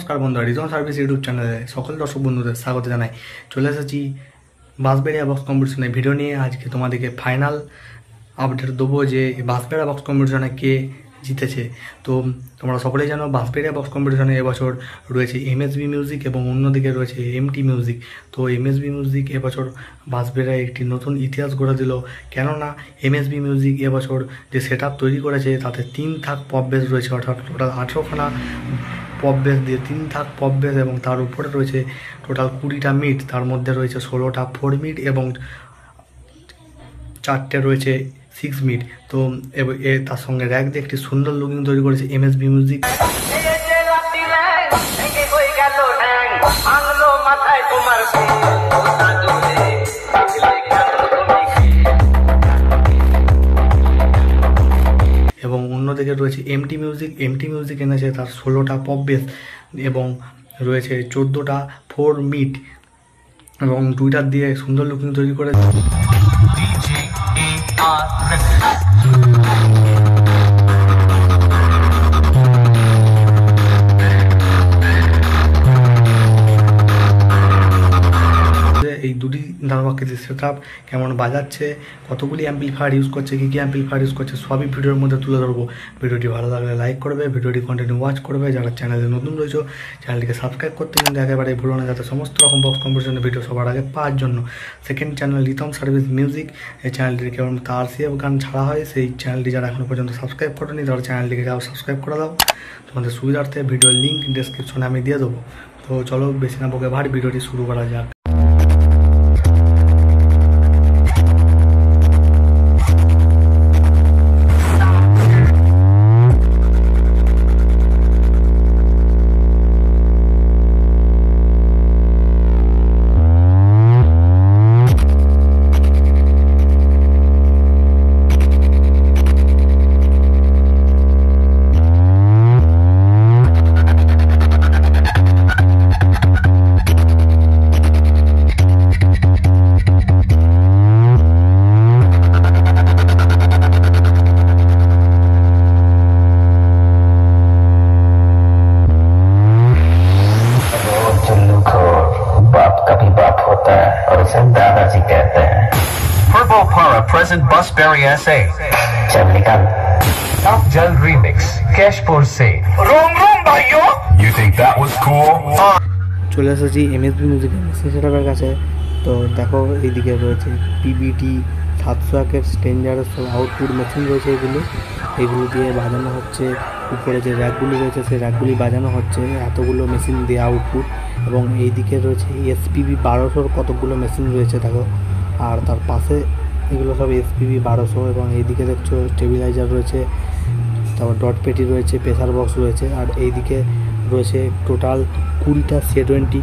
নমস্কার বন্ধুরা, reason service YouTube চ্যানেলে সকল দর্শক বন্ধুদের স্বাগত জানাই। চলে এসেছি বাঁশবেড়িয়া বক্স কম্পিটিশনে ভিডিও নিয়ে। আজকে তোমাদেরকে ফাইনাল আপডেট দেবো যে বাঁশবেড়িয়া বক্স কম্পিটিশনে কে জিতেছে। তো তোমরা সকলেই জানো বাঁশবেড়িয়া বক্স কম্পিটিশনে এবছর রয়েছে এমএসবি মিউজিক এবং অন্যদিকে রয়েছে এমটি মিউজিক। তো এমএসবি মিউজিক এবছর বাঁশবেড়িয়ায় একটি নতুন ইতিহাস গড়ে দিল, কেননা এমএসবি মিউজিক এবছর যে সেট তৈরি করেছে তাতে 3 থাক পপ বেস রয়েছে, অর্থাৎ টোটাল 18খানা পপ বেস দিয়ে 3 থাক পপ বেস এবং তার উপরে রয়েছে টোটাল 20টা মিড, তার মধ্যে রয়েছে 16টা 4 মিড এবং 4টে রয়েছে 6 মিড। তো তার সঙ্গে র্যাক দিয়ে একটি সুন্দর লুকিং তৈরি করেছে এমএসবি মিউজিক। এবং অন্যদিকে রয়েছে এমটি মিউজিক। এমটি মিউজিক এনেছে তার 16টা পপ বেস এবং রয়েছে 14টা 4 মিড এবং 2টার দিয়ে সুন্দর লুকিং তৈরি করে। এই দুটি ধারবাক্যের সেট আপ কেমন বাজাচ্ছে, কতগুলি অ্যাম্পলিফায়ার ইউজ করছে, কী কী অ্যাম্পলিফায়ার ইউজ করছে, সবই ভিডিওর মধ্যে তুলে ধরবো। ভিডিওটি ভালো লাগলে লাইক করবে, ভিডিওটি কন্টিনিউ ওয়াচ করবে। যারা চ্যানেলে নতুন রয়েছে চ্যানেলটিকে সাবস্ক্রাইব করতে কিন্তু একেবারে ভুলো না, যাতে সমস্ত রকম বক্স কম্পিটিশনের ভিডিও সবার আগে পাওয়ার জন্য। Second channel Ritam service music, এই চ্যানেলটির কেবল তার সিএফ গান ছাড়া হয়। সেই চ্যানেলটি যারা এখনও পর্যন্ত সাবস্ক্রাইব করেনি তারা চ্যানেলটিকে যাও সাবস্ক্রাইব করে দাও। তোমাদের সুবিধার্থে ভিডিওর লিঙ্ক ডেসক্রিপশনে আমি দিয়ে দেবো। তো চলো বেশি না বকে ভাট, ভিডিওটি শুরু করা যাক। दादाजी कहते हैं Purple Para present Busberry SA चल निकल Top Gel Remix Cashpur से Room room भाइयों You think that was cool? চলে এসেছি এমএসবি মিউজিকের মেশিন সেটআপের কাছে। তো দেখো এইদিকে রয়েছে পিবিটি 701-এর স্ট্যান্ডার্ড আউটপুট মেশিন রয়েছে। এগুলো দিয়ে বাজানো হচ্ছে। উপরে যে র্যাকগুলি রয়েছে সেই র্যাকগুলি বাজানো হচ্ছে এতগুলো মেশিন দিয়ে আউটপুট। এবং এইদিকে রয়েছে এসপিবি 1200-র কতগুলো মেশিন রয়েছে দেখো, আর তার পাশে এগুলো সব এসপিবি 1200। এবং এইদিকে দেখছো স্টেবিলাইজার রয়েছে, তারপর ডট পেটি রয়েছে, প্রেসার বক্স রয়েছে। আর এইদিকে রয়েছে টোটাল 20টা C20।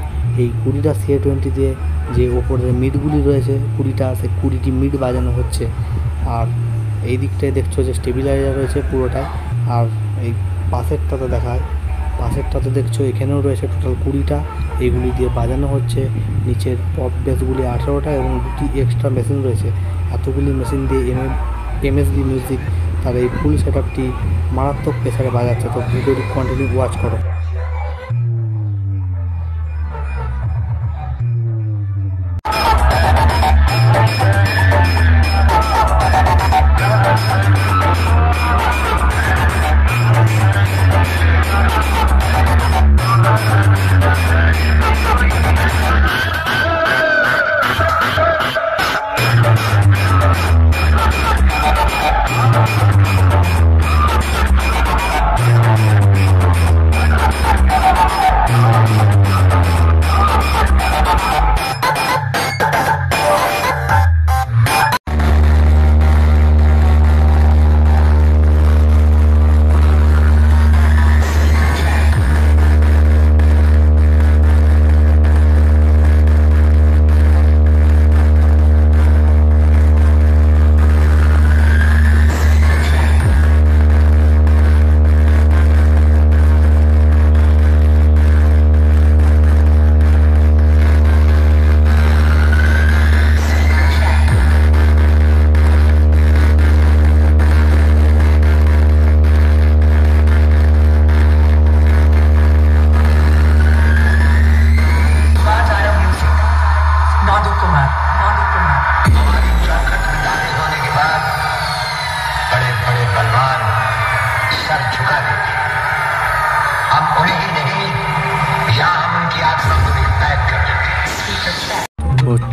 এই 20টা C20 দিয়ে যে ওপরের মিডগুলি রয়েছে 20টা, সে 20টি মিড বাজানো হচ্ছে। আর এই দিকটায় দেখছো যে স্টেবিলাইজার রয়েছে পুরোটাই। আর এই পাশেরটাতে দেখায়, পাশেরটাতে দেখছো এখানেও রয়েছে টোটাল 20টা, এইগুলি দিয়ে বাজানো হচ্ছে। নিচের পপ বেসগুলি 18টা এবং 2টি এক্সট্রা মেশিন রয়েছে। এতগুলি মেশিন দিয়ে এমএসবি মিউজিক তার এই ফুল সেট আপটি মারাত্মক প্রেসারে বাজাচ্ছে। তো ভিডিওটি কন্টিনিউ ওয়াচ করো।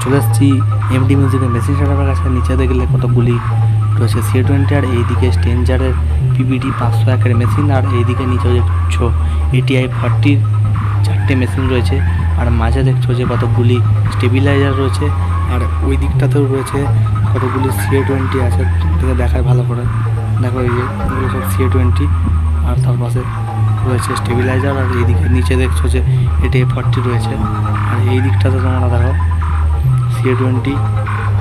চলে এসেছি এমডি মিউজিকের মেশিন সেটআপের কাছে। নিচে দেখলে কতগুলি রয়েছে C20 আর এইদিকে স্টেঞ্জারের পিবিডি 501-এর মেশিন, আর এইদিকে নিচে দেখছো ATI 40-র 4টে মেশিন রয়েছে, আর মাঝে দেখছো যে কতগুলি স্টেবিলাইজার রয়েছে, আর ওই দিকটাতেও রয়েছে কতগুলি CA20 আছে। থেকে দেখায় ভালো করে দেখো, এই যে এগুলো সব CA20, আর তার পাশে রয়েছে স্টেবিলাইজার, আর এইদিকে নিচে দেখছো যে ATI 40 রয়েছে, আর এই দিকটাতে তোমরা দেখো CA20,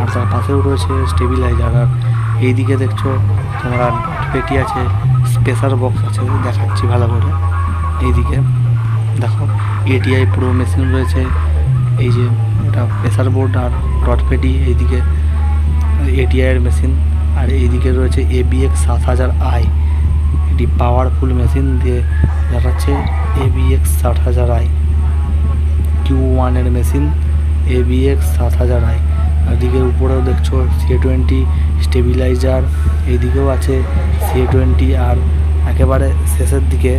আর তার পাশেও রয়েছে স্টেবিলাইজার, আর এইদিকে দেখছো তোমরা পেটি আছে, স্পেশাল বক্স আছে, দেখাচ্ছি ভালো করে। এইদিকে দেখো ATI প্রো মেশিন রয়েছে, এই যে এটা প্রেসার বোর্ড আর ডট পেটি, এইদিকে ATI-এর মেশিন, আর এইদিকে রয়েছে ABX 7000i, এটি পাওয়ারফুল মেশিন দিয়ে দেখাচ্ছে ABX 7000i Q1-এর মেশিন ABX 7000i। আর দিকের উপরেও দেখছো CA20 স্টেবিলাইজার, এইদিকেও আছে CA20, আর একেবারে শেষের দিকে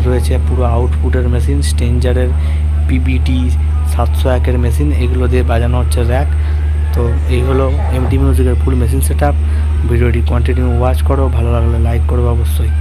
রয়েছে পুরো আউটপুটের মেশিন স্টেঞ্জারের PBT 701-এর মেশিন, এগুলো দিয়ে বাজানো হচ্ছে র্যাক। তো এই হলো এমডি মিউজিকের ফুল মেশিন সেটআপ। ভিডিওটি কন্টিনিউ ওয়াচ করো, ভালো লাগলে লাইক করবে অবশ্যই।